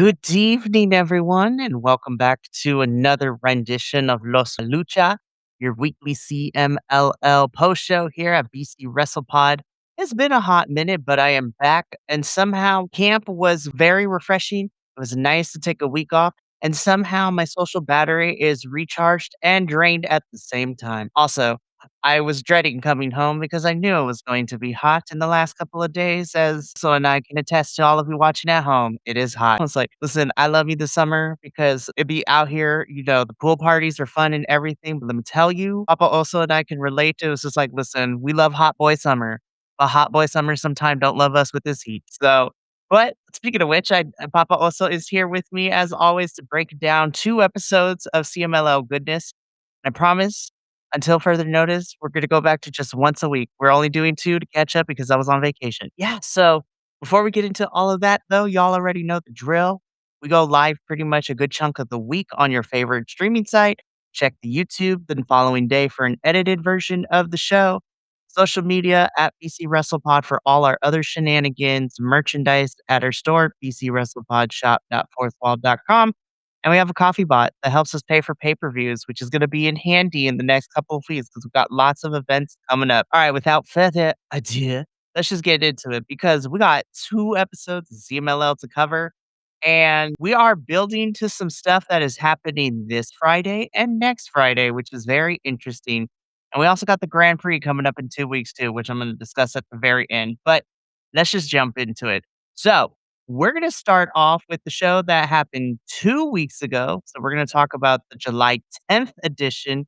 Good evening, everyone, and welcome back to another rendition of Lucha, your weekly CMLL post show here at BC Wrestle Pod. It's been a hot minute, but I am back, and somehow camp was very refreshing. It was nice to take a week off, and somehow my social battery is recharged and drained at the same time. Also, I was dreading coming home because I knew it was going to be hot in the last couple of days, as so and I can attest to all of you watching at home. It is hot. I was like, listen, I love you this summer because it be out here, the pool parties are fun and everything. But let me tell you, Papa also and I can relate to. It's just like, listen, we love hot boy summer, but hot boy summer sometimes don't love us with this heat. But speaking of which, Papa also is here with me as always to break down 2 episodes of CMLL goodness. I promise until further notice, we're gonna go back to just once a week. We're only doing 2 to catch up because I was on vacation. Yeah, so before we get into all of that though, y'all already know the drill. We go live pretty much a good chunk of the week on your favorite streaming site. Check the YouTube the following day for an edited version of the show. Social media at BC WrestlePod for all our other shenanigans, merchandise at our store, bcwrestlepodshop.fourthwall.com. And we have a coffee bot that helps us pay for pay-per-views, which is going to be in handy in the next couple of weeks because we've got lots of events coming up. All right, without further ado, let's just get into it because we got 2 episodes of CMLL to cover. And we are building to some stuff that is happening this Friday and next Friday, which is very interesting. And we also got the Grand Prix coming up in 2 weeks too, which I'm going to discuss at the very end. But let's just jump into it. So, we're going to start off with the show that happened 2 weeks ago. So, we're going to talk about the July 10th edition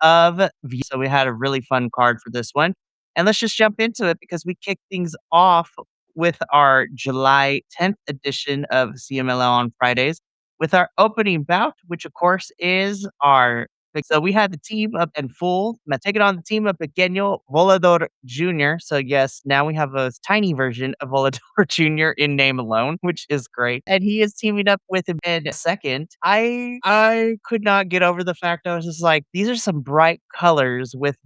of V. So, we had a really fun card for this one. And let's just jump into it because we kicked things off with our July 10th edition of CMLL on Fridays with our opening bout, which of course is our. So we had the team up in full. Now taking on the team of Pequeño Volador Jr. So yes, now we have a tiny version of Volador Jr. in name alone, which is great. And he is teaming up with him in second. I could not get over the fact I was just like, these are some bright colors with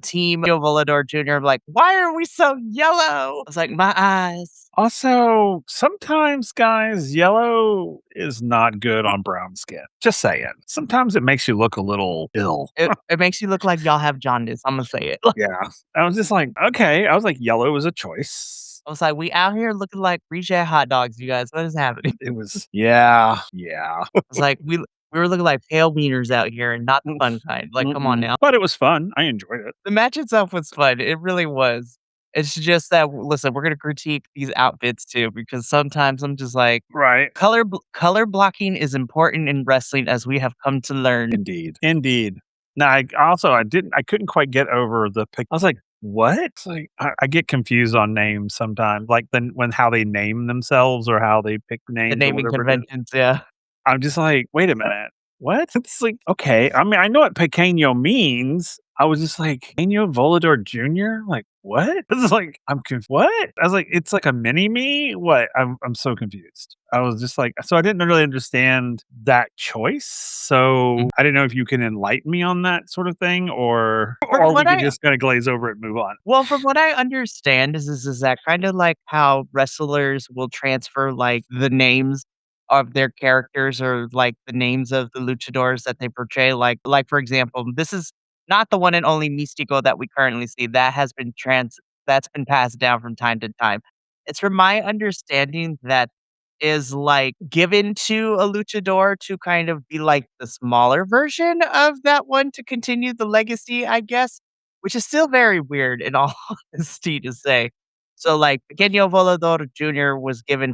Team Volador Jr. I'm like, why are we so yellow? I was like, my eyes. Also, sometimes, guys, yellow is not good on brown skin. Just saying. Sometimes it makes you look a little ill. It makes you look like y'all have jaundice. I'm gonna say it. Yeah. I was just like, okay. I was like, yellow is a choice. I was like, we out here looking like reject hot dogs, you guys. What is happening? It was, yeah. I was like, we were looking like pale beaners out here and not the fun kind. Like, come on now. But it was fun. I enjoyed it. The match itself was fun. It really was. It's just that listen, we're gonna critique these outfits too because sometimes I'm just like, Right. color blocking is important in wrestling as we have come to learn. Indeed. Now, I couldn't quite get over I was like, what? It's like, I get confused on names sometimes, like how they name themselves or how they pick names. The naming or whatever it is. conventions, yeah. I'm just like, wait a minute. What? It's like, okay. I mean, I know what pequeño means. I was just like, Pequeño Volador Jr.? Like, what? It's like, I'm confused. What? I was like, it's like a mini me? What? I'm so confused. I was just like, so I didn't really understand that choice. So I didn't know if you can enlighten me on that sort of thing or we could just kind of glaze over it and move on. Well, from what I understand is that kind of like how wrestlers will transfer like the names of their characters or like the names of the luchadors that they portray. Like for example, this is not the one and only Místico that we currently see. That's been passed down from time to time. It's from my understanding that is like given to a luchador to kind of be like the smaller version of that one to continue the legacy, I guess, which is still very weird in all honesty to say. So like Pequeño Volador Jr. was given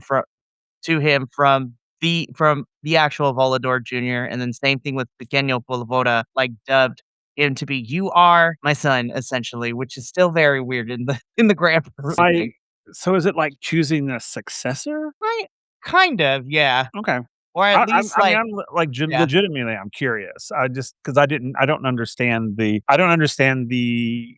to him from the actual Volador Jr. And then same thing with Pequeño Voladora, like dubbed him to be "You are my son," essentially, which is still very weird in the Grand Prix. So is it like choosing a successor? Right? Kind of, yeah. Okay. Or at least I'm legitimately, I'm curious. Because I don't understand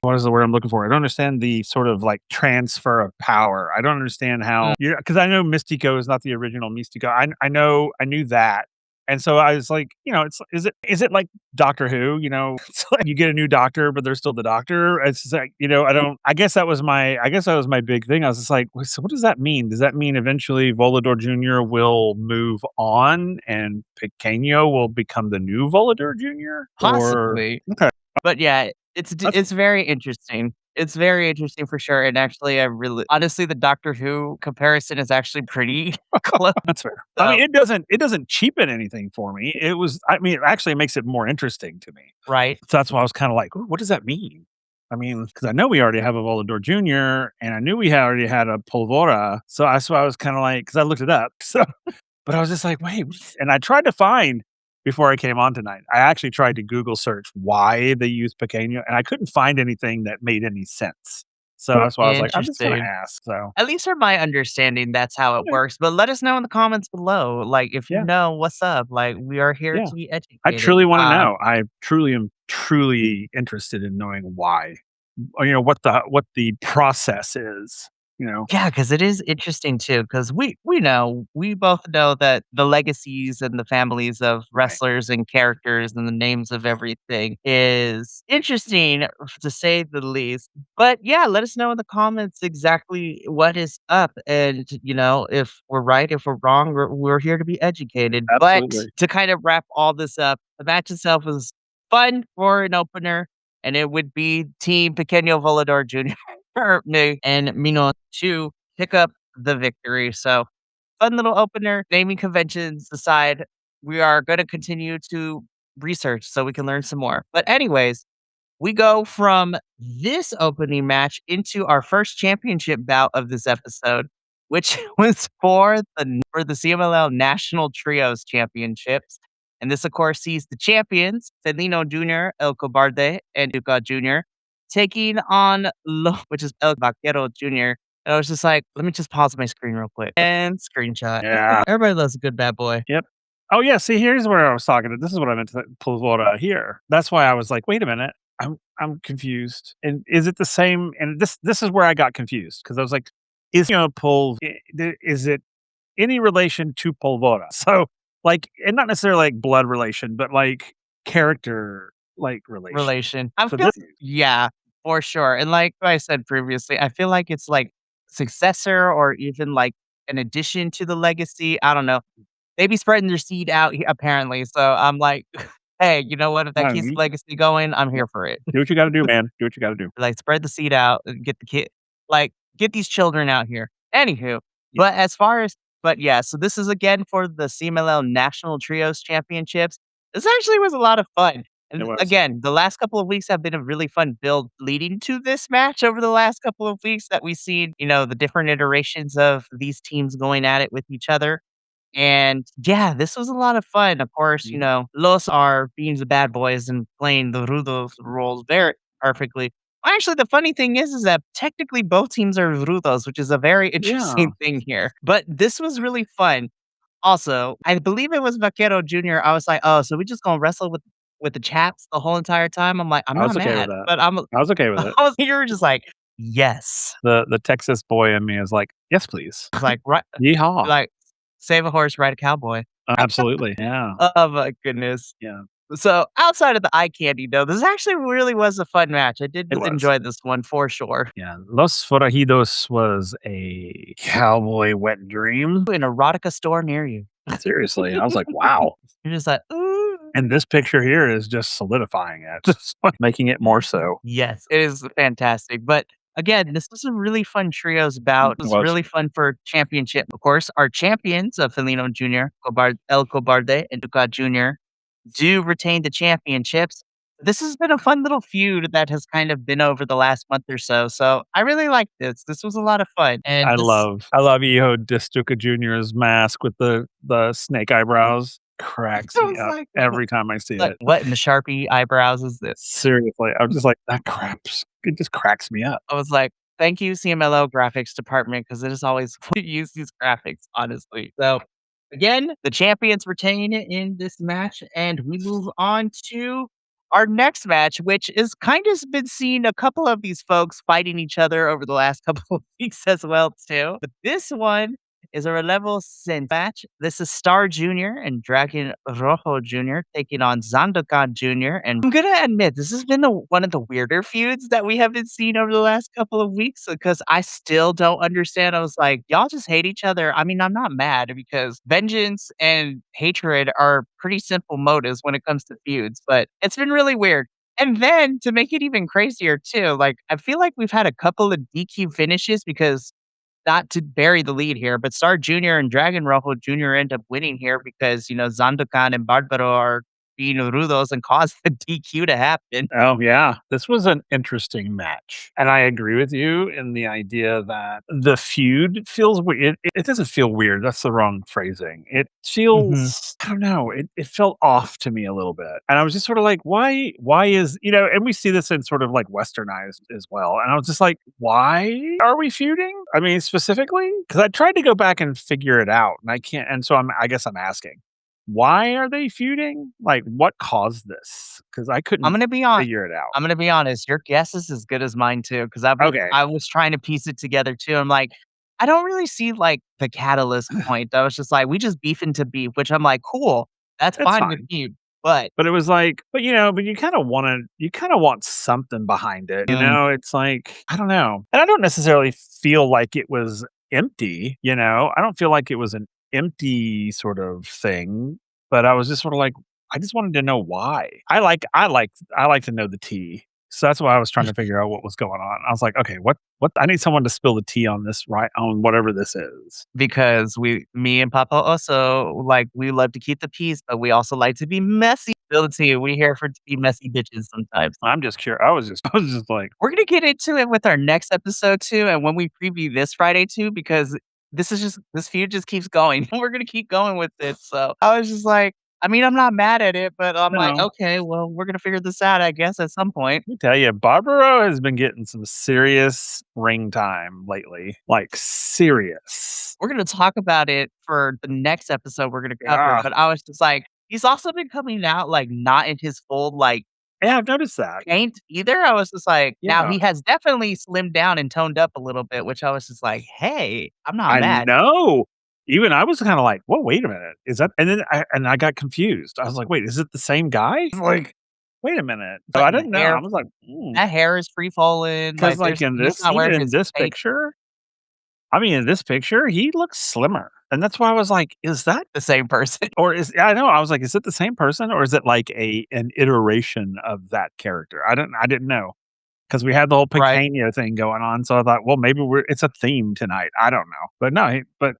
what is the word I'm looking for? I don't understand the sort of like transfer of power. I don't understand how, because I know Mystico is not the original Mystico. I knew that. And so I was like, is it like Doctor Who? It's like you get a new doctor, but they're still the doctor. It's just like, I don't. I guess that was my big thing. I was just like, so what does that mean? Does that mean eventually Volador Junior will move on and Pequeño will become the new Volador Junior? Or Possibly. okay, But yeah, that's it's very interesting. It's very interesting for sure, and actually, I really honestly, the Doctor Who comparison is actually pretty close, that's fair. I so mean, it doesn't cheapen anything for me. It actually makes it more interesting to me. right? So that's why I was kinda like, "Ooh, what does that mean?" I mean, because I know we already have a Volador Junior, and I knew we had already had a Polvora, so that's why I was kinda like, because I looked it up, so but I was just like, "Wait," and I tried to find before I came on tonight, I actually tried to Google search why they use Pequeño, and I couldn't find anything that made any sense. So that's why I was like, "I'm just gonna Interesting. ask." So, At least from my understanding, that's how it okay, works, but let us know in the comments below, like, if you yeah, know, what's up, like, we are here yeah. to be I educated. truly wanna know. I truly am truly interested in knowing why, or, what the process is, you know? Yeah, because it is interesting too. Because we both know that the legacies and the families of Right. wrestlers and characters and the names of everything is interesting, to say the least. But yeah, let us know in the comments exactly what is up, and, if we're right, if we're wrong, we're here to be educated. But Absolutely. to kind of wrap all this up, the match itself was fun for an opener, and it would be Team Pequeño Volador Jr. Me and Mino to pick up the victory. So, fun little opener. Naming conventions aside, we are going to continue to research so we can learn some more. But, anyways, we go from this opening match into our first championship bout of this episode, which was for the CMLL National Trios Championships. And this, of course, sees the champions, Felino Jr., El Cobarde, and Duca Jr., taking on which is El Vaquero Jr. And I was just like, let me just pause my screen real quick and screenshot. Yeah. Everybody loves a good bad boy. Yep. Oh, yeah, see, here's where I was talking to this is what I meant to Pulvora here. That's why I was like, "Wait a minute, I'm confused, and is it the same?" And this is where I got confused because I was like, is it any relation to Pulvora?" So, like and not necessarily, like, blood relation, but, like, character, like, relation. Relation. I So feel this yeah, for sure, and like I said previously, I feel like it's like successor or even like an addition to the legacy, I don't know. They be spreading their seed out apparently, so I'm like, "Hey, you know what? If that no, keeps the legacy going, I'm yep. here for it." Do what you gotta do, man. Do what you gotta do. Like, spread the seed out and get these children out here. Anywho, Yeah, but yeah, so this is again for the CMLL National Trios Championships. This actually was a lot of fun. it And was. again, the last couple of weeks have been a really fun build leading to this match over the last couple of weeks that we've seen, the different iterations of these teams going at it with each other. And yeah, this was a lot of fun. Of course, Mhm. Los are being the bad boys and playing the Rudos roles very perfectly. Well, actually, the funny thing is that technically both teams are Rudos, which is a very Yeah. interesting thing here. But this was really fun. Also, I believe it was Vaquero Jr. I was like, oh, so we just gonna wrestle with the chaps the whole entire time? I'm like, I'm I not was okay with mad, that. but I'm. I was okay with I it. was, you were just like, yes, The Texas boy in me is like, "Yes, please." I was like, right, Yeehaw. like save a horse, ride a cowboy. Absolutely. Yeah. Oh my goodness. Yeah. So, outside of the eye candy, though, this actually really was a fun match. I did It was. enjoy this one for sure. Yeah. Los Forajidos was a cowboy wet dream. An erotica store near you. Seriously. I was like, "Wow." You're just like, ooh. And this picture here is just solidifying it, just making it more so. Yes, it is fantastic. But again, this was a really fun trios bout. It It was was. really fun for championship. Of course, our champions of Felino Jr., El Cobarde, and Duca Jr. do retain the championships. This has been a fun little feud that has kind of been over the last month or so. So I really like this. This was a lot of fun. And this I love Iho Distuca Jr.'s mask with the snake eyebrows. Cracks I me was up like, every time I see like, it. what in the Sharpie eyebrows is this? Seriously, I'm just like, "That craps." It just cracks me up. I was like, thank you, CMLO graphics department, because it is always fun to use these graphics, honestly. So again, the champions retain in this match, and we move on to our next match, which is kind of been seeing a couple of these folks fighting each other over the last couple of weeks as well, too. But this one is a Relevo Sin match. This is Star Jr. and Dragon Rojo Jr. taking on Zandokan Jr. And I'm gonna admit, this has been one of the weirder feuds that we haven't seen over the last couple of weeks because I still don't understand. I was like, y'all just hate each other. I mean, I'm not mad because vengeance and hatred are pretty simple motives when it comes to feuds, but it's been really weird. And then to make it even crazier too, like I feel like we've had a couple of DQ finishes because not to bury the lead here, but Star Jr. and Dragon Rojo Jr. end up winning here because, Zandokan and Barbaro are being rudos and caused the DQ to happen. Oh, yeah. This was an interesting match. And I agree with you in the idea that the feud feels weird. It doesn't feel weird. That's the wrong phrasing. It Mhm. feels, I don't know, it felt off to me a little bit. And I was just sort of like, why is, and we see this in sort of like westernized as well. And I was just like, why are we feuding? I mean, specifically, because I tried to go back and figure it out and I can't. And so I guess I'm asking. Why are they feuding? Like, what caused this? Because I I'm couldn't gonna be on figure it out. I'm gonna be honest, your guess is as good as mine too, because Okay, I was trying to piece it together too. I'm like, I don't really see like the catalyst point. I was just like, we just beefing to beef, which I'm like, cool, that's it's fine with fine. me. But But it was like, but you kinda want something behind it, It's like, I don't know. And I don't necessarily feel like it was empty, I don't feel like it was an empty sort of thing, but I was just sort of like, I just wanted to know why. I like to know the tea. So that's why I was trying to figure out what was going on. I was like, "Okay, what I need someone to spill the tea on this, right, on whatever this is." because me and Papa also like we love to keep the peace, but we also like to be messy. Ability, we here for to be messy bitches sometimes. I'm just curious. I was just like, We're gonna get into it with our next episode too, and when we preview this Friday too, because this feud just keeps going. We're gonna keep going with it. So I was just like, I mean, I'm not mad at it, but I'm like, no. okay, well, we're gonna figure this out, I guess, at some point. Let me tell you, Barbaro has been getting some serious ring time lately. Like serious. We're gonna talk about it for the next episode we're gonna cover. Yeah. But I was just like, he's also been coming out like not in his full like Yeah, I've noticed that. paint either. I was just like, now Yeah. he has definitely slimmed down and toned up a little bit, which I was just like, hey, I'm not I mad. know. Even I was kind of like, "Whoa, wait a minute. Is that?" And I got confused. I was like, "Wait, is it the same guy?" Like, wait a minute. So I Like the didn't know. hair I was like, that hair is free falling, because like, like in he's this, not even wearing in his this fake picture, I mean, in this picture, he looks slimmer, and that's why I was like, "Is that?" the same person, Or is I know, I was like, "Is it the same person or is it like an iteration of that character?" I didn't know because we had the whole right? Picanha thing going on, so I thought, "Well, maybe it's a theme tonight." I don't know. But no, but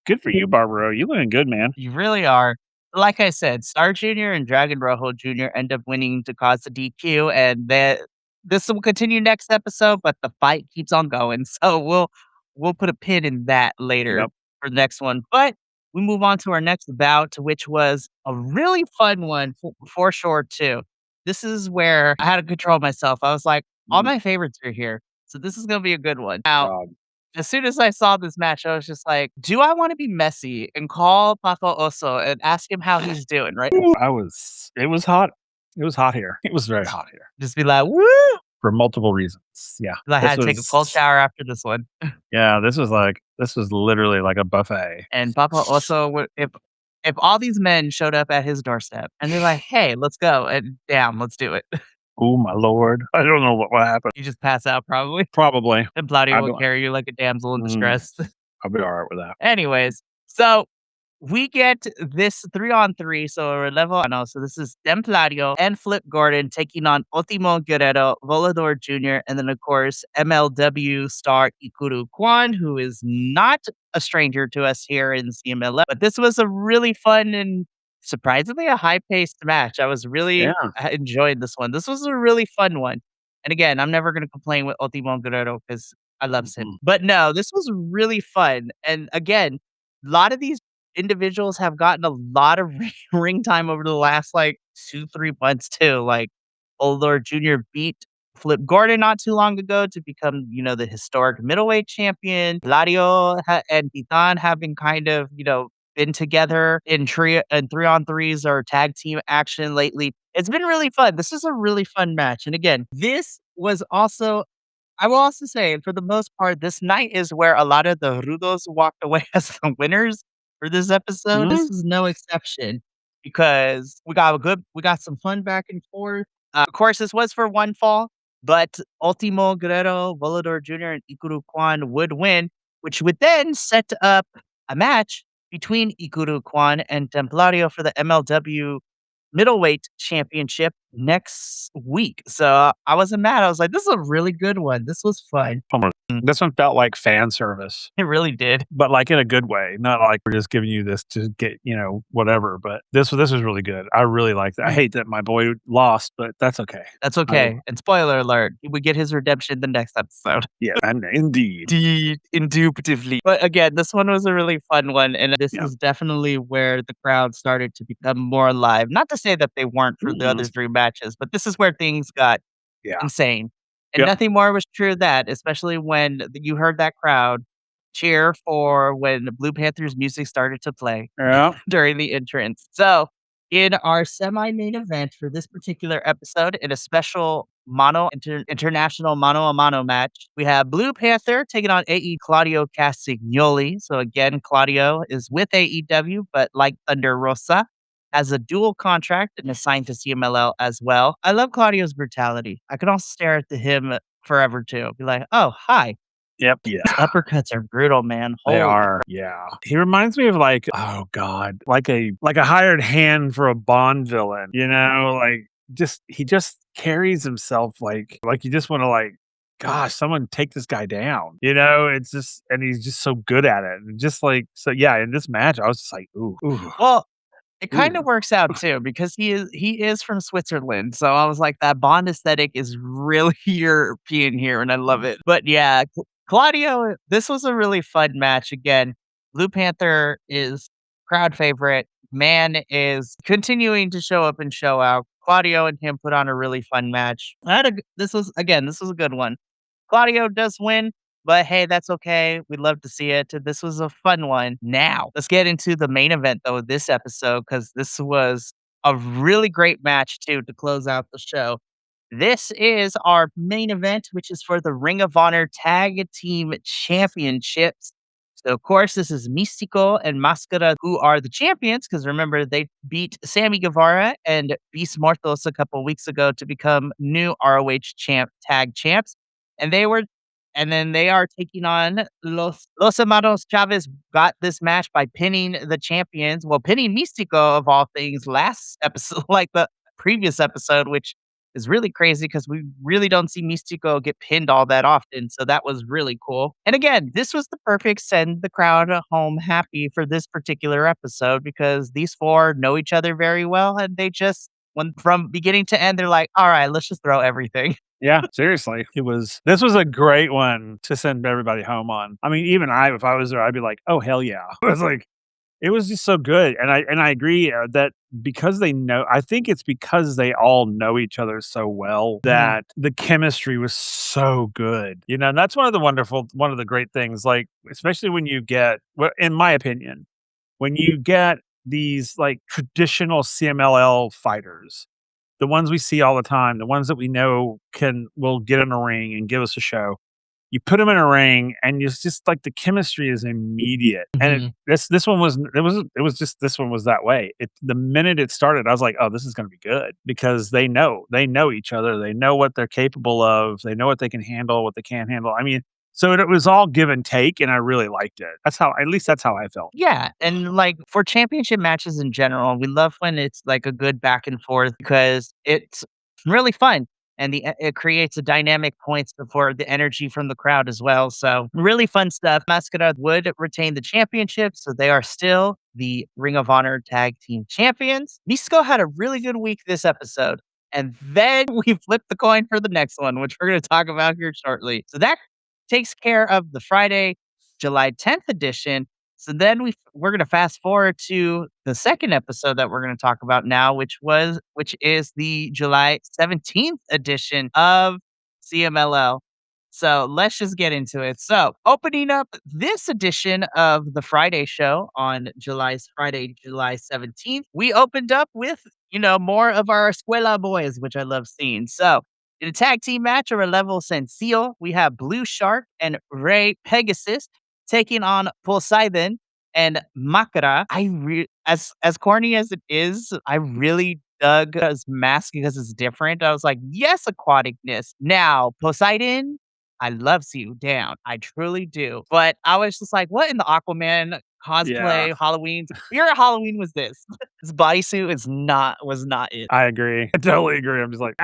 good for you, Barbaro. You looking good, man. You really are. Like I said, Star Jr. and Dragon Rojo Jr. end up winning to cause the DQ, and that this will continue next episode, but the fight keeps on going. So we'll put a pin in that later Yep. for the next one. But we move on to our next bout, which was a really fun one for sure too. This is where I had to control myself. I was like, all Mm, my favorites are here. So this is gonna be a good one. Now, God. as soon as I saw this match, I was just like, "Do I wanna be messy and call Papa Oso and ask him how he's doing?" Right? It was hot. It was hot here. It was very hot here Just be like, "Woo!" for multiple reasons. Yeah. 'Cause I This had to take a cold was shower after this one. yeah, this was literally like a buffet. And Papa Oso would if all these men showed up at his doorstep and they're like, "Hey, let's go," and damn, let's do it. Oh my lord. I don't know what happened. You just pass out probably, Probably. and Claudio I will don't carry you like a damsel in mm, distress. I'll be alright with that. Anyways, so we get this 3-on-3, so we're level no, so this is Templario and Flip Gordon taking on Ultimo Guerrero, Volador Jr., and then, of course, MLW star Ikuru Kwan, who is not a stranger to us here in CMLL. But this was a really fun and surprisingly a high-paced match. I was really Yeah. enjoying this one. This was a really fun one. And again, I'm never gonna complain with Ultimo Guerrero because I loves him. Mhm. But no, this was really fun. And again, a lot of these individuals have gotten a lot of ring time over the last, like, 2, 3 months too, like, Volador Jr. beat Flip Gordon not too long ago to become, the historic middleweight champion. Gladio and Titan have been kind of, been together in 3-on-3s or tag team action lately. It's been really fun. This is a really fun match, and again, this was also I will also say, for the most part, this night is where a lot of the rudos walked away as the winners for this episode. This Mhm. was no exception because we got some fun back and forth. Of course, this was for one fall, but Ultimo Guerrero, Volador Jr., and Ikuru Kwan would win, which would then set up a match between Ikuru Kwan and Templario for the MLW middleweight championship next week. So I wasn't mad. I was like, this is a really good one. This was fun. This one felt like fan service, It really did. but like in a good way, not like we're just giving you this to get, whatever. But this was really good. I really liked it. I Mm. hate that my boy lost, but that's okay. That's I okay. And spoiler alert, he would get his redemption the next episode. Yeah, and indeed. Indubitably. But again, this one was a really fun one. And this Yeah. is definitely where the crowd started to become more alive. Not to say that they weren't for the Mhm. other three matches, but this is where things got Yeah. insane. And Yep. nothing more was true of that, especially when you heard that crowd cheer for when the Blue Panthers music started to play Yeah. during the entrance. So, in our semi-main event for this particular episode, in a special international mano a mano match, we have Blue Panther taking on AE Claudio Castagnoli. So again, Claudio is with AEW, but like Thunder Rosa, has a dual contract and is signed to CMLL as well. I love Claudio's brutality. I could also stare at him forever too. Be like, oh, hi. Yep. His Yeah. uppercuts are brutal, man. They Holy are. Yeah. He reminds me of like, oh God, like a hired hand for a Bond villain, like he just carries himself like you just want to like, gosh, someone take this guy down. It's just and he's just so good at it. And just like so yeah, in this match, I was just like, ooh, well, it kinda ooh. works out too because he is from Switzerland, so I was like, that Bond aesthetic is really European here, and I love it. But yeah, Claudio, this was a really fun match again. Blue Panther is crowd favorite. Man is continuing to show up and show out. Claudio and him put on a really fun match. I had a g this was a good one. Claudio does win, but hey, that's okay. We'd love to see it. This was a fun one. Now, let's get into the main event though of this episode because this was a really great match too to close out the show. This is our main event, which is for the Ring of Honor Tag Team Championships. So, of course, this is Mystico and Mascara, who are the champions, because remember, they beat Sammy Guevara and Beast Mortos a couple weeks ago to become new ROH tag champs. And they were, and then they are taking on Los Hermanos Chavez. Got this match by pinning the champions. Well, pinning Mystico of all things last episode, like the previous episode, which is really crazy because we really don't see Mystico get pinned all that often. So that was really cool. And again, this was the perfect send the crowd home happy for this particular episode because these four know each other very well and they just when from beginning to end, they're like, all right, let's just throw everything. Yeah, seriously. This was a great one to send everybody home on. I mean, even if I was there, I'd be like, "Oh, hell yeah." It was just so good, and I agree, that because I think it's because they all know each other so well Mhm. that the chemistry was so good, and that's one of the great things, like, especially when you get well, in my opinion, when you get these, like, traditional CMLL fighters, the ones we see all the time, the ones that we know will get in a ring and give us a show. You put them in a ring, and it's just like the chemistry is immediate. And Mhm. this one was just this one was that way. The minute it started, I was like, oh, this is going to be good because they know each other, they know what they're capable of, they know what they can handle, what they can't handle. I mean, so it was all give and take, and I really liked it. At least that's how I felt. Yeah, and, like, for championship matches in general, we love when it's, like, a good back and forth because it's really fun, and it creates a dynamic points for the energy from the crowd as well, so really fun stuff. Mascara would retain the championship, so they are still the Ring of Honor Tag Team Champions. Misko had a really good week this episode, and then we flipped the coin for the next one, which we're gonna talk about here shortly. So that takes care of the Friday, July 10th edition. So then we're gonna fast forward to the second episode that we're gonna talk about now, which is the July 17th edition of CMLL. So let's just get into it. So opening up this edition of the Friday show on Friday, July 17th, we opened up with, more of our Escuela boys, which I love seeing. So In a tag team match or a level Sencillo, we have Blue Shark and Ray Pegasus taking on Poseidon and Makara. As corny as it is, I really dug his mask because it's different. I was like, yes, aquaticness. Now, Poseidon, I loves you down. I truly do. But I was just like, what in the Aquaman Yeah. cosplay, Halloween? Your Halloween was this. This bodysuit is not was not it. I agree. I totally agree. I'm just like,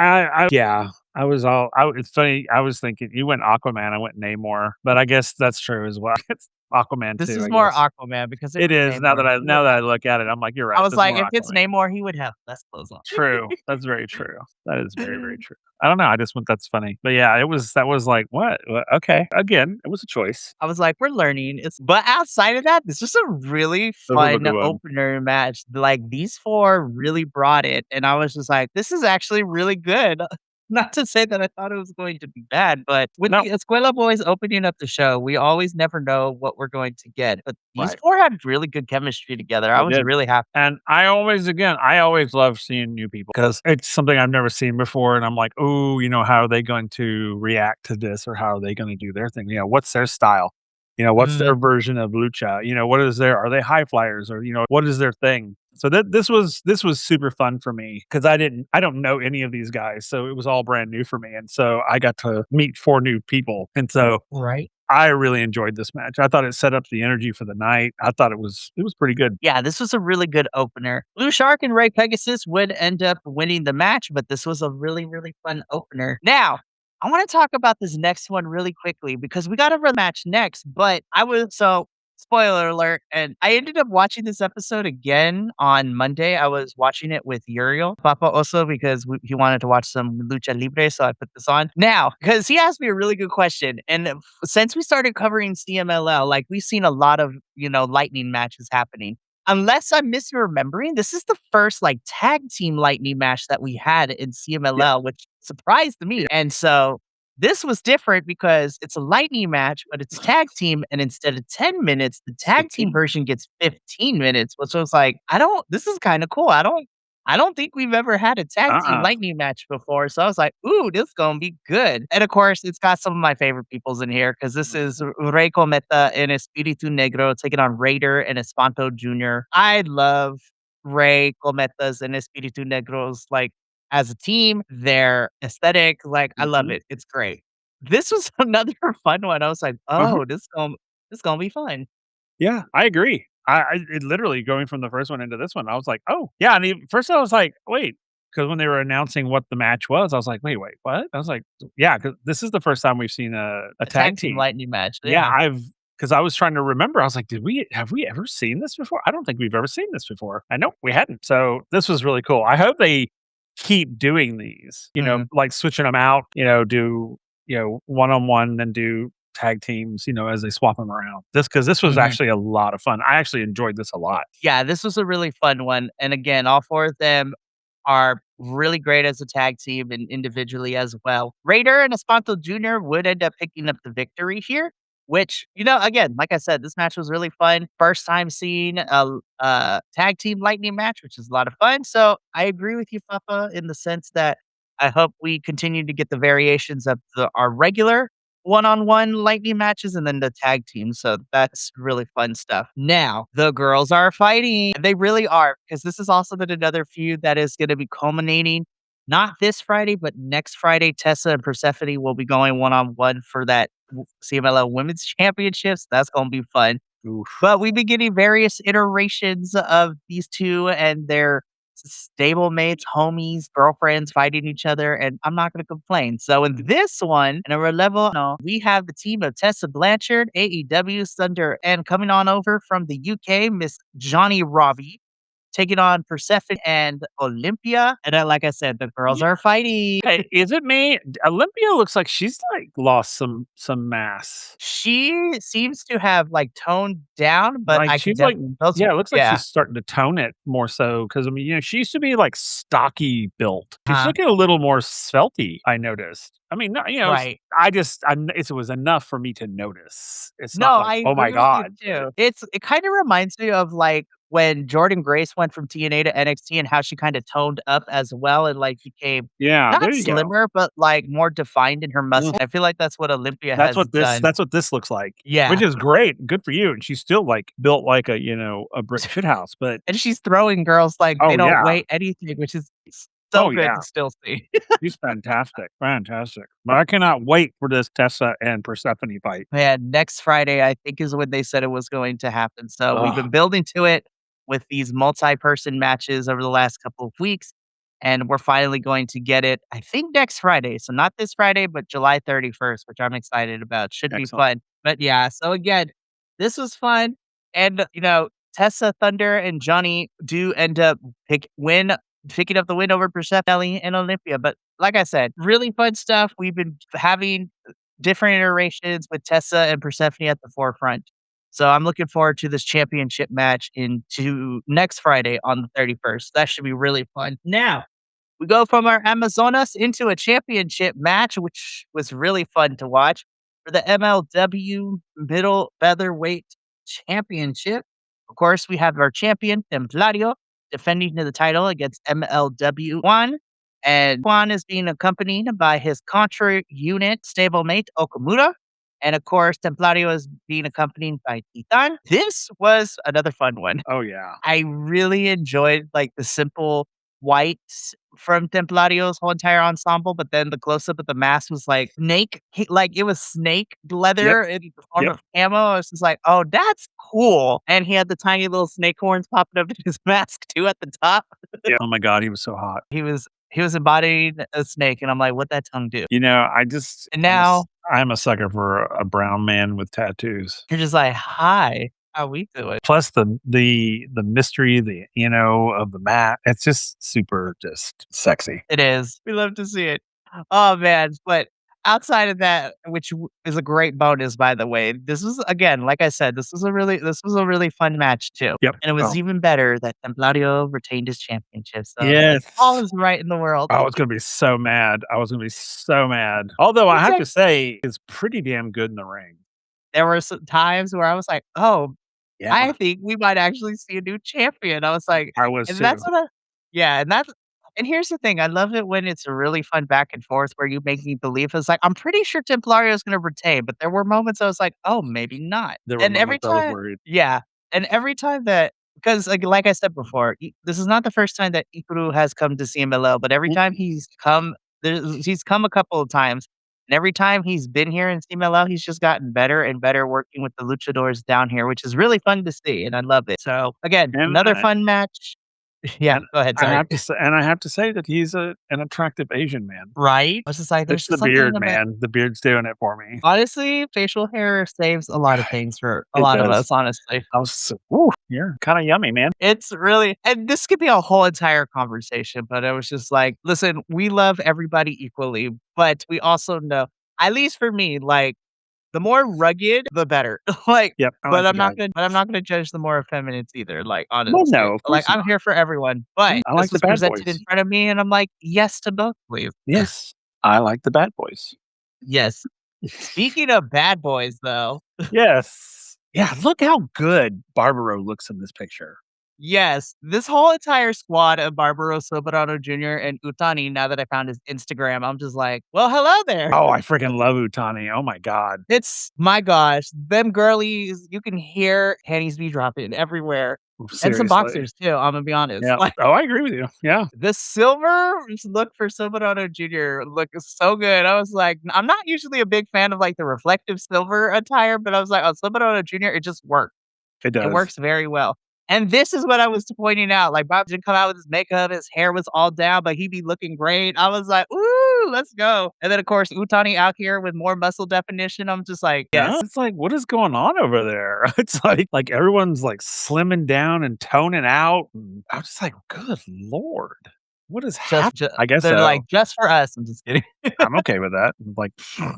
yeah. I was all I it's funny, I was thinking you went Aquaman, I went Namor, but I guess that's true as well. It's Aquaman This too, is I more guess. Aquaman because it It was is, Namor. He would now that have I look at it, I'm like, "You're I right, was this is like, more if it's Aquaman." Namor, he would have less clothes on. True. That's very true. That is very, very true. I don't know, I just went that's funny. But yeah, that was like, "What? Okay." Again, it was a choice. I was like, "We're learning." It's but outside of that, this was a really That was a fun good one. opener match. Like, these 4 really brought it, and I was just like, "This is actually really good." Not to say that I thought it was going to be bad, but with No. the Escuela Boys opening up the show, we always never know what we're going to get. But these Right. 4 had really good chemistry together. I They was did. really happy. And I always love seeing new people because it's something I've never seen before, and I'm like, "Ooh, how are they going to react to this, or how are they gonna do their thing?" What's their style? What's their Mhm. version of lucha? What is their are they high flyers, or, what is their thing? So this was super fun for me because I don't know any of these guys, so it was all brand new for me, and so I got to meet 4 new people, and so Right. I really enjoyed this match. I thought it set up the energy for the night. I thought it was pretty good. Yeah, this was a really good opener. Blue Shark and Ray Pegasus would end up winning the match, but this was a really, really fun opener. Now, I want to talk about this next one really quickly because we got a match next, but spoiler alert, and I ended up watching this episode again on Monday. I was watching it with Uriel Papa also because he wanted to watch some lucha libre, so I put this on. Now, because he asked me a really good question, and since we started covering CMLL, like we've seen a lot of, lightning matches happening. Unless I'm misremembering, this is the first like tag team lightning match that we had in Yeah, CMLL, which surprised me. yeah. And so this was different because it's a lightning match, but it's tag team. And instead of 10 minutes, the It's tag team 15. version gets 15 minutes, which was like, this is kind of cool. I don't think we've ever had a tag team Uh-uh. lightning match before. So I was like, ooh, this is gonna be good. And of course, it's got some of my favorite peoples in here because this is Rey Cometa and Espiritu Negro taking on Raider and Espanto Jr. I love Rey Cometas and Espiritu Negros like as a team, their aesthetic, like I love Mhm. it. It's great. This was another fun one. I was like, Uh-huh. oh, this gonna be fun. Yeah, I agree. I it literally going from the first one into this one, I was like, "Oh." Yeah, and first I was like, "Wait," because when they were announcing what the match was, I was like, "Wait, what?" I was like, "Yeah," because this is the first time we've seen a A tag tag team team. lightning match. Yeah, Yeah. because I was trying to remember, I was like, have we ever seen this before? I don't think we've ever seen this before. I know we hadn't. So this was really cool. I hope they keep doing these, Mm, like switching them out, do, one on one, then do tag teams, as they swap them around. Because this was mhm. actually a lot of fun. I actually enjoyed this a lot. Yeah, this was a really fun one, and again, all 4 of them are really great as a tag team and individually as well. Raider and Espanto Jr. would end up picking up the victory here, which, again, like I said, this match was really fun. First time seeing a tag team lightning match, which is a lot of fun, so I agree with you, Papa, in the sense that I hope we continue to get the variations of our regular one-on-one lightning matches and then the tag team. So that's really fun stuff. Now, the girls are fighting. They really are, because this is also another feud that is going to be culminating not this Friday, but next Friday. Tessa and Persephone will be going one-on-one for that CMLL Women's Championships. That's going to be fun. Oof. But we've been getting various iterations of these 2 and their stable mates, homies, girlfriends fighting each other, and I'm not gonna complain. So in this one, in our level, no, we have the team of Tessa Blanchard, AEW Thunder, and coming on over from the UK, Miss Johnny Robbie, taking on Persephone and Olympia. And then, like I said, the girls Yeah. are fighting. Hey, is it me? Olympia looks like she's like lost some mass. She seems to have like toned down, but Like, I can she's like definitely those yeah, it looks like yeah. she's starting to tone it more so. Because I mean, she used to be, like, stocky built. She's Uh, looking a little more svelty, I noticed. I mean, no, Right. it was enough for me to notice. It's No, not like, I "Oh my agree with you god," but too. It kinda reminds me of, like, when Jordan Grace went from TNA to NXT and how she kinda toned up as well and, like, became yeah, there not you go. slimmer, but, like, more defined in her Mhm. muscle. I feel like that's what Olympia has done. That's what this looks like, which Yeah, is great, good for you, and she's still, like, built like a, a brick shithouse, but and she's throwing girls like they oh, don't yeah. weigh anything, which is so Oh, good to yeah. still see. She's fantastic, fantastic. But I cannot wait for this Tessa and Persephone fight. Man, next Friday, I think, is when they said it was going to happen. So we've Ugh, been building to it with these multi-person matches over the last couple of weeks, and we're finally going to get it, I think, next Friday. So not this Friday, but July 31st, which I'm excited about. Should be excellent. fun. But yeah, so again, this was fun. And, Tessa, Thunder, and Johnny do end up picking up the win over Persephone and Olympia. But like I said, really fun stuff. We've been having different iterations with Tessa and Persephone at the forefront. So I'm looking forward to this championship match into next Friday on the 31st. That should be really fun. Now, we go from our Amazonas into a championship match, which was really fun to watch for the MLW Middle Featherweight Championship. Of course, we have our champion, Templario, defending the title against MLW Juan. And Juan is being accompanied by his Contra unit stablemate, Okamura. And of course, Templario is being accompanied by Titan. This was another fun one. Oh, yeah. I really enjoyed, like, the simple whites from Templario's whole entire ensemble, but then the close-up of the mask was, like, it was snake Yep, leather in the form yep, of camo. I was just like, "Oh, that's cool." And he had the tiny little snake horns popping up in his mask too at the top. yeah. Oh my god, he was so hot. He was embodying a snake, and I'm like, "What that tongue do?" And now I'm a sucker for a brown man with tattoos. you're just like, "Hi, how we doing?" Plus the mystery, of the mat. It's just super just sexy. It is. We love to see it. Oh, man, but outside of that, which is a great bonus, by the way, this was again, like I said, this was a really fun match too, Yep. and it was Oh, even better that Templario retained his championship, so all yes. is right in the world. I was gonna be so mad. I was gonna be so mad. Although I have to say, it's pretty damn good in the ring. There were some times where I was like, "Oh, Yeah, I think we might actually see a new champion." I was like I was and too. that's what I yeah, and here's the thing, I love it when it's a really fun back and forth where you make me believe it's like, I'm pretty sure Templario is gonna retain, but there were moments I was like, "Oh, maybe not." There were And every moments I was time worried. yeah, and every time that because like I said before, this is not the first time that Ikuru has come to CMLL, but every Mm, time he's come a couple of times, and every time he's been here in CMLL, he's just gotten better and better working with the luchadors down here, which is really fun to see, and I love it. So, again, and another I fun match. Yeah, and go ahead, sorry. I have to say that he's an attractive Asian man. Right? I was just like, there's It's the just something beard, about man. The beard's doing it for me. honestly, facial hair saves a lot of things for a It lot of does. us, honestly. I was ooh, you're kinda yummy, man. It's really and this could be a whole entire conversation, but I was just like, listen, we love everybody equally, but we also know, at least for me, like, the more rugged, the better. Like, Yep, I but like the I'm guy. not gonna but I'm not gonna judge the more effeminates either, like, Well, honestly. no, of Like, course I'm not. here for everyone, but I this like the was bad presented in boys. front of me, and I'm like, "Yes to both, please." Yes, I like the bad boys. Yes. Speaking of bad boys, though, Yes. Yeah, look how good Barbaro looks in this picture. yes, this whole entire squad of Barbaro Soberano Jr. and Utani, now that I found his Instagram, I'm just like, "Well, hello there." Oh, I freaking love Utani. Oh my god. It's my gosh, them girlies, you can hear panties be dropping everywhere, and some Seriously. boxers too, Imma be honest. Yeah. Like, Oh, I agree with you. Yeah. the silver look for Soberano Jr. look so good. I was like, I'm not usually a big fan of, like, the reflective silver attire, but I was like, "Oh, Soberano Jr., it just works." It It does. works very well. And this is what I was pointing out, like, Bob didn't come out with his makeup, his hair was all down, but he be looking great. I was like, "Ooh, let's go." And then, of course, Utani out here with more muscle definition. I'm just like, No, "Yes." it's like, what is going on over there? It's like everyone's like slimming down and toning out. And I'm just like, good lord. What is Just happening? ju I guess they're like, so. "Just for us." I'm just kidding. I'm okay with that. Like,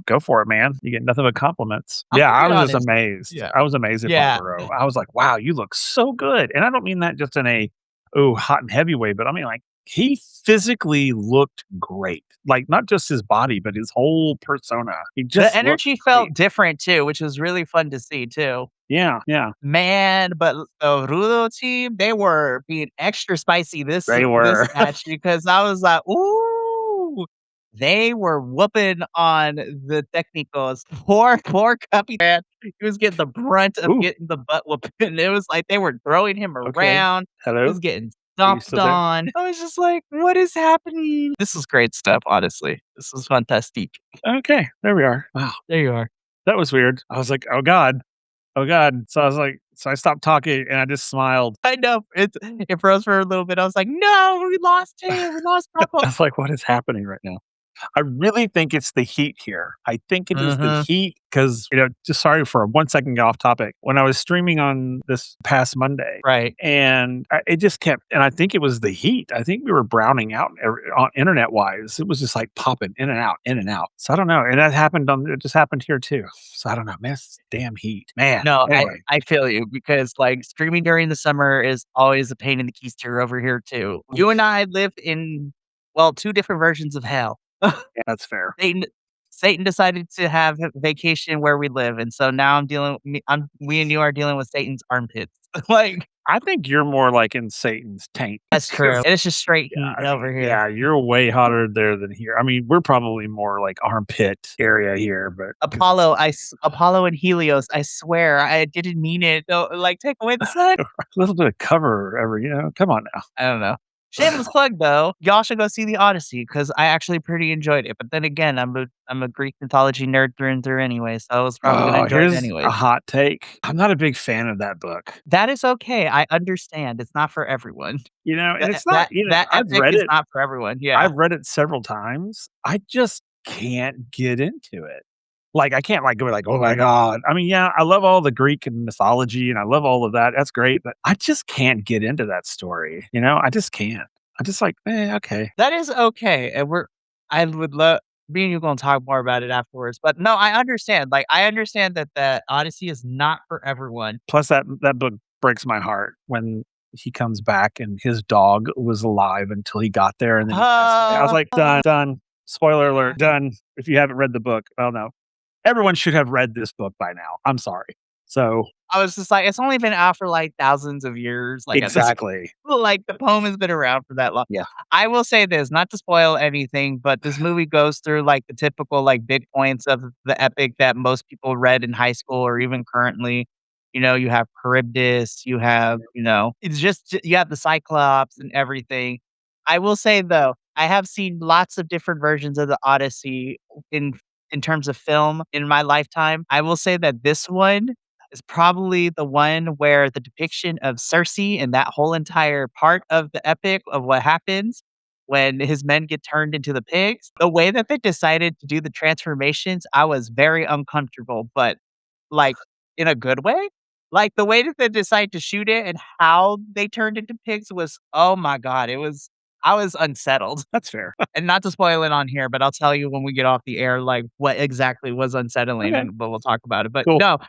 go for it, man. You get nothing but compliments. I'm Yeah, gonna I be was just honest. amazed. Yeah. I was amazed at Yeah. Barbaro. I was like, wow, you look so good. And I don't mean that just in a, oh, hot and heavy way, but I mean like he physically looked great. Like, not just his body, but his whole persona. He The just looked energy great. felt different too, which was really fun to see too. Yeah, yeah, Man, but the Rudo team, they were being extra spicy they this were. match because I was like, "Ooh." They were whooping on the Técnicos. Poor Capitan, he was getting the brunt of Ooh, getting the butt whooping. It was like they were throwing him okay. around. He Hello? was getting Are you stomped still there? on. I was just like, "What is happening?" This is great stuff, honestly. This was fantastic. Okay, there we are. Wow, There you are. that was weird. I was like, "Oh god. Oh god." So I was like so I stopped talking and I just smiled. I know, it froze for a little bit. I was like, "No, we lost him. We lost Paco." I was like, "What is happening right now?" I really think it's the heat here. I think it is the Mhm. heat because, just sorry for a 1 second get off topic. When I was streaming on this past Monday, Right. and it just kept, and I think it was the heat. I think we were browning out on internet wise. It was just like popping in and out, in and out. So I don't know. And it just happened here too. So I don't know, man. It's damn heat, man. No, Anyway, I feel you because, like, streaming during the summer is always a pain in the keister over here too. You and I live in, well, 2 different versions of hell. yeah, that's fair. Satan Satan decided to have a vacation where we live, and so now we and you are dealing with Satan's armpits. Like, I think you're more like in Satan's taint that's true. 'cause And it's just straight yeah, heat I over mean, here. yeah, you're way hotter there than here. I mean, we're probably more like armpit area here, but 'cause it's Apollo and Helios, I swear, I didn't mean it. No, like, take away the sun. a little bit of cover come on now. I don't know. Shameless plug though, y'all should go see the Odyssey because I actually pretty enjoyed it. But then again, I'm a Greek mythology nerd through and through anyway, so I was probably gonna Oh, enjoy it here's a anyways. hot take. I'm not a big fan of that book. That is okay. I understand. It's not for everyone. And That it's not, that I've epic read is it. not for everyone. Yeah. I've read it several times. I just can't get into it. Like, I can't, like, go like, "Oh my god." I mean, yeah, I love all the Greek and mythology, and I love all of that. That's great, but I just can't get into that story, I just can't. I just like, okay." That is okay. And I would love me and you gonna talk more about it afterwards. But no, I understand. Like I understand that the Odyssey is not for everyone. Plus that book breaks my heart when he comes back and his dog was alive until he got there and then he passed away. I was Uh, like, "Done, done. Spoiler alert, done." If you haven't read the book, oh, no. Everyone should have read this book by now. I'm sorry. So I was just like, it's only been out for, like, thousands of years, like, at this exactly. like, the poem has been around for that long. Yeah. I will say this, not to spoil anything, but this movie goes through, like, the typical, like, big points of the epic that most people read in high school or even currently. You have Charybdis, you have, it's just you have the Cyclops and everything. I will say, though, I have seen lots of different versions of the Odyssey in in terms of film in my lifetime. I will say that this one is probably the one where the depiction of Cersei and that whole entire part of the epic of what happens when his men get turned into the pigs, the way that they decided to do the transformations, I was very uncomfortable, but like in a good way. Like the way that they decided to shoot it and how they turned into pigs was, oh my God, I was unsettled. That's fair. And not to spoil it on here, but I'll tell you when we get off the air, like, what exactly was unsettling, Okay, but we'll talk about it. But cool. no,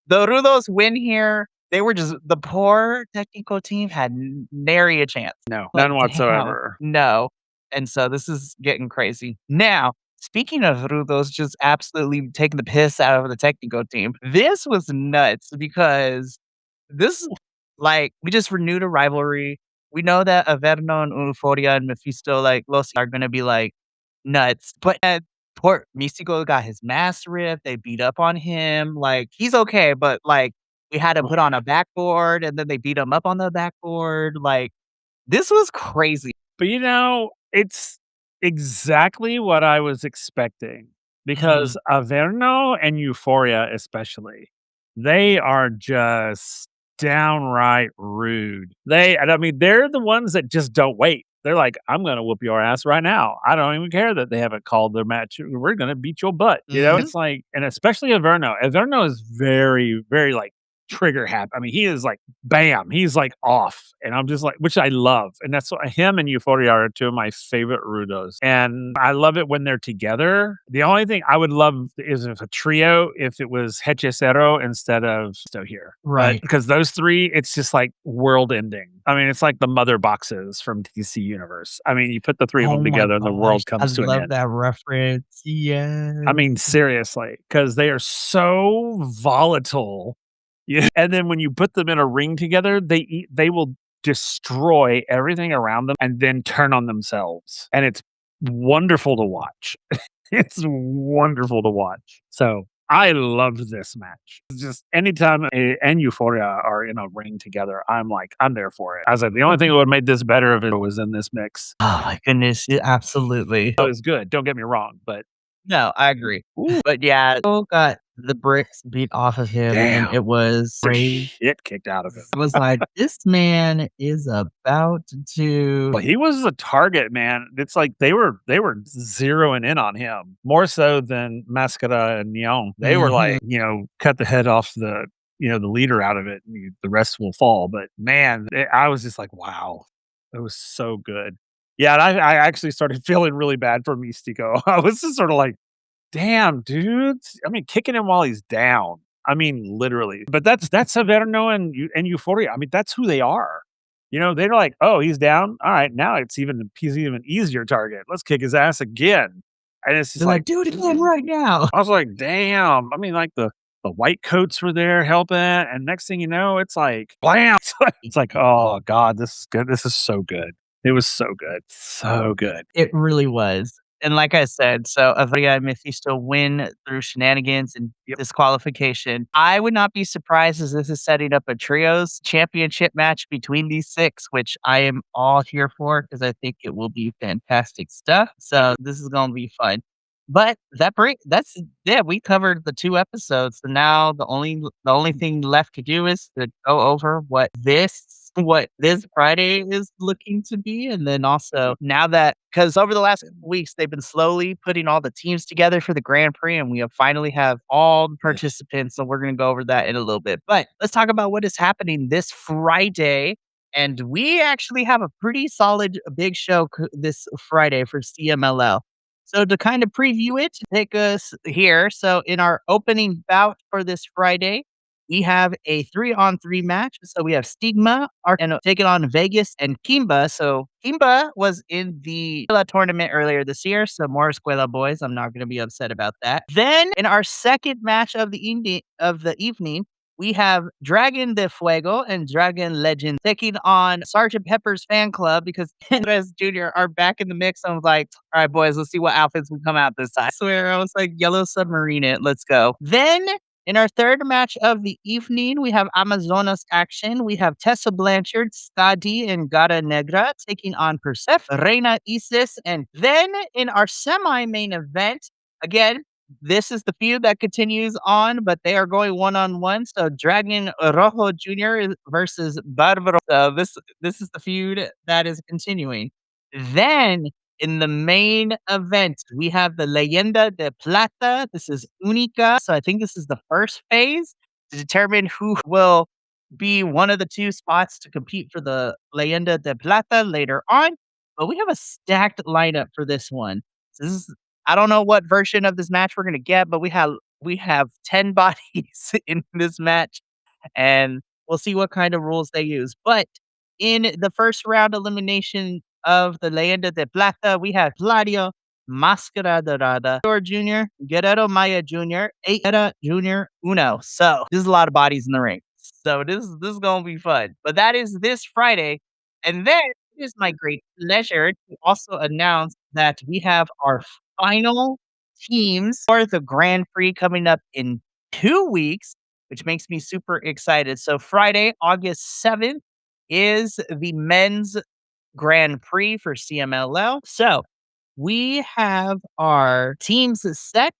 the Rudos win here. They were just the poor technical team had nary a chance. No, Like, none damn, whatsoever. no. And so this is getting crazy. Now, speaking of Rudos just absolutely taking the piss out of the technical team, this was nuts because this like, we just renewed a rivalry. We know that Averno and Euphoria and Mephisto, like, Los are gonna be, like, nuts, but, poor Mystico got his mask ripped, they beat up on him, like, he's okay, but, like, we had him put on a backboard, and then they beat him up on the backboard, like, this was crazy. But, it's exactly what I was expecting Mhm. because Averno and Euphoria especially, they are just downright rude. I mean, they're the ones that just don't wait. They're like, "I'm gonna whoop your ass right now. I don't even care that they haven't called their match. We're gonna beat your butt." Mhm. It's like, and especially Averno. Averno is very, very like trigger happy. I mean, he is like, bam, he's like off. And I'm just like, which I love. And that's what him and Euphoria are two of my favorite Rudos. And I love it when they're together. The only thing I would love is if a trio, if it was Hechicero instead of Sto here. But Right. because those three, it's just like world ending. I mean, it's like the mother boxes from DC Universe. I mean, you put the three of Oh them my together and the gosh, world I comes to an love end. that reference. I Yes. mean, seriously, because they are so volatile. Yeah, and then when you put them in a ring together, they will destroy everything around them and then turn on themselves, and it's wonderful to watch. It's wonderful to watch. So, I loved this match. It's just anytime and Euphoria are in a ring together, I'm like, I'm there for it. I was like, the only thing that would have made this better if it was in this mix. Oh my goodness, yeah, absolutely. It was good, don't get me wrong, but No, I agree. But yeah, Cole got the bricks beat off of him, and damn, it was the crazy. shit kicked out of him. I was like, "This man is about to." Well, he was a target, man. It's like they were zeroing in on him more so than Mascara and Neon. They were Mhm. like, cut the head off the leader out of it, and the rest will fall. But man, I was just like, wow, it was so good. Yeah, and I actually started feeling really bad for Mystico. I was just sort of like, damn, dude. I mean, kicking him while he's down. I mean, literally. But that's Averno and Euphoria. I mean, that's who they are. They're like, oh, he's down. All right, now he's even easier target. Let's kick his ass again. And it's just They're like, like, "Do it again right now." I was like, damn. I mean, like the white coats were there helping, and next thing you know, it's like, blam. It's like, oh God, this is good. This is so good. It was so good, so good. It really was. And like I said, so Avria and Mephisto win through shenanigans and Yep. disqualification. I would not be surprised as this is setting up a trios championship match between these 6, which I am all here for because I think it will be fantastic stuff. So this is gonna be fun. But that's yeah, we covered the 2 episodes. So now the only thing left to do is to go over what this Friday is looking to be, and then also now that because over the last couple weeks, they've been slowly putting all the teams together for the Grand Prix, and we have finally have all the participants, so we're gonna go over that in a little bit. But let's talk about what is happening this Friday, and we actually have a pretty solid big show this Friday for CMLL. So to kind of preview it, take us here. So in our opening bout for this Friday, we have a 3-on-3 match. So we have Stigma and taking on Vegas and Kimba. So Kimba was in the Escuela tournament earlier this year. So more Escuela boys. I'm not going to be upset about that. Then in our second match of the evening, we have Dragon de Fuego and Dragon Legend taking on Sergeant Pepper's fan club because Andres Jr. are back in the mix. I was like, all right, boys, let's see what outfits we come out this time. I swear, I was like, Yellow Submarine it. Let's go. Then in our third match of the evening, we have Amazonas action. We have Tessa Blanchard, Stadi, and Gata Negra taking on Persephone, Reina Isis. And then in our semi-main event, again, this is the feud that continues on, but they are going one-on-one. So Dragon Rojo Jr. versus Barbaro. So this is the feud that is continuing. Then in the main event, we have the Leyenda de Plata. This is Única. So I think this is the first phase to determine who will be one of the 2 spots to compete for the Leyenda de Plata later on. But we have a stacked lineup for this one. So this is I don't know what version of this match we're gonna get, but we have 10 bodies in this match, and we'll see what kind of rules they use. But in the first round elimination of the Leyenda de Plata, we have Claudio Mascara Dorada, Jr., Guerrero Maya Jr., Era Jr. Uno. So there's a lot of bodies in the ring. So this is gonna be fun. But that is this Friday. And then it is my great pleasure to also announce that we have our final teams for the Grand Prix coming up in 2 weeks, which makes me super excited. So Friday, August 7th is the men's Grand Prix for CMLL. So we have our teams set.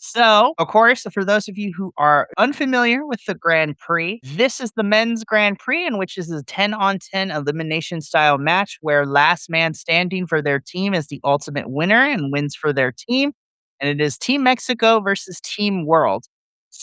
So, of course, for those of you who are unfamiliar with the Grand Prix, this is the men's Grand Prix, in which is a 10-on-10 elimination style match where last man standing for their team is the ultimate winner and wins for their team. And it is Team Mexico versus Team World.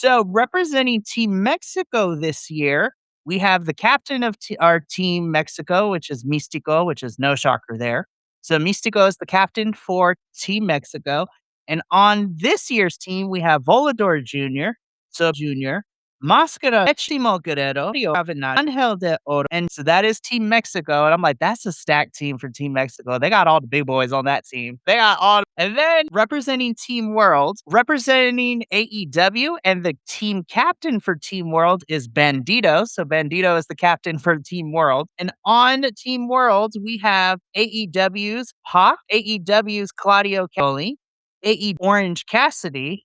So, representing Team Mexico this year, we have the captain of our Team Mexico, which is Místico, which is no shocker there. So, Místico is the captain for Team Mexico. And on this year's team, we have Volador Jr., Jr., Máscara, Máximo Guerrero, Rio Avenal, Angel de Oro. And so that is Team Mexico. And I'm like, that's a stacked team for Team Mexico. They got all the big boys on that team. They got all. And then representing Team World, representing AEW, and the team captain for Team World is Bandito. So Bandito is the captain for Team World. And on Team World, we have AEW's Pac, AEW's Claudio Coli, AE Orange Cassidy,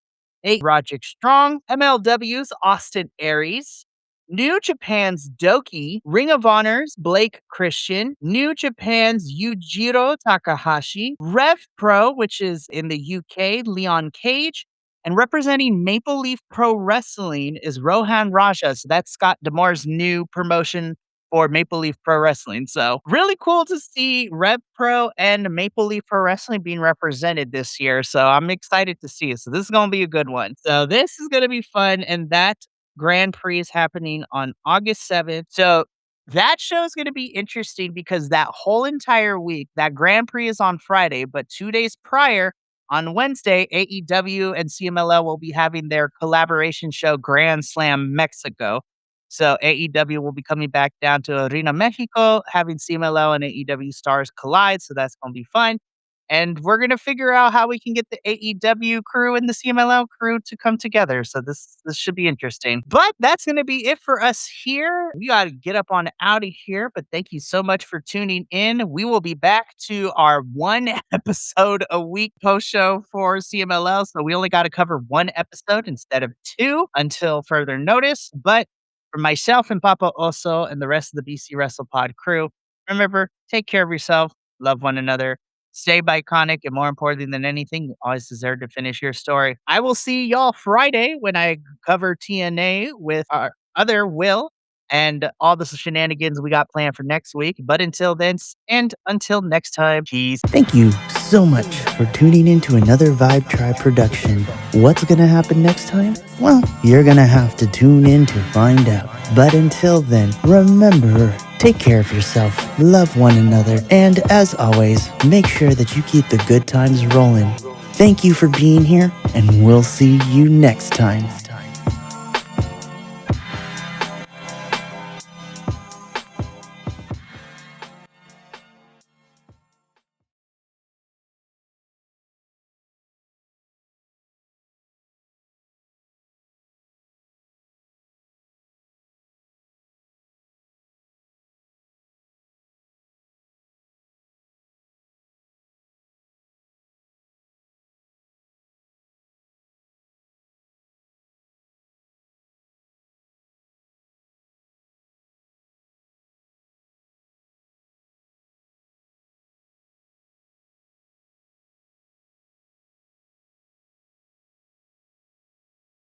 Roderick Strong, MLW's Austin Aries, New Japan's Doki, Ring of Honor's Blake Christian, New Japan's Yujiro Takahashi, Rev Pro, which is in the UK, Leon Cage, and representing Maple Leaf Pro Wrestling is Rohan Raja. So that's Scott Demore's new promotion for Maple Leaf Pro Wrestling. So really cool to see Rev Pro and Maple Leaf Pro Wrestling being represented this year. So I'm excited to see it. So this is going to be a good one. So this is going to be fun. And that Grand Prix is happening on August 7th. So that show is going to be interesting because that whole entire week, that Grand Prix is on Friday, but 2 days prior, on Wednesday, AEW and CMLL will be having their collaboration show, Grand Slam Mexico. So AEW will be coming back down to Arena Mexico, having CMLL and AEW stars collide. So that's going to be fun. And we're going to figure out how we can get the AEW crew and the CMLL crew to come together. So this should be interesting. But that's going to be it for us here. We got to get up on out of here. But thank you so much for tuning in. We will be back to our one episode a week post show for CMLL. So we only got to cover one episode instead of two until further notice. But for myself and Papa Oso and the rest of the BC Wrestle Pod crew, remember, take care of yourself, love one another, stay iconic, and more importantly than anything, you always deserve to finish your story. I will see y'all Friday when I cover TNA with our other Will and all the shenanigans we got planned for next week. But until then, and until next time, peace. Thank you so much for tuning in to another Vibe Tribe production. What's gonna happen next time? Well, you're gonna have to tune in to find out. But until then, remember, take care of yourself, love one another, and as always, make sure that you keep the good times rolling. Thank you for being here, and we'll see you next time.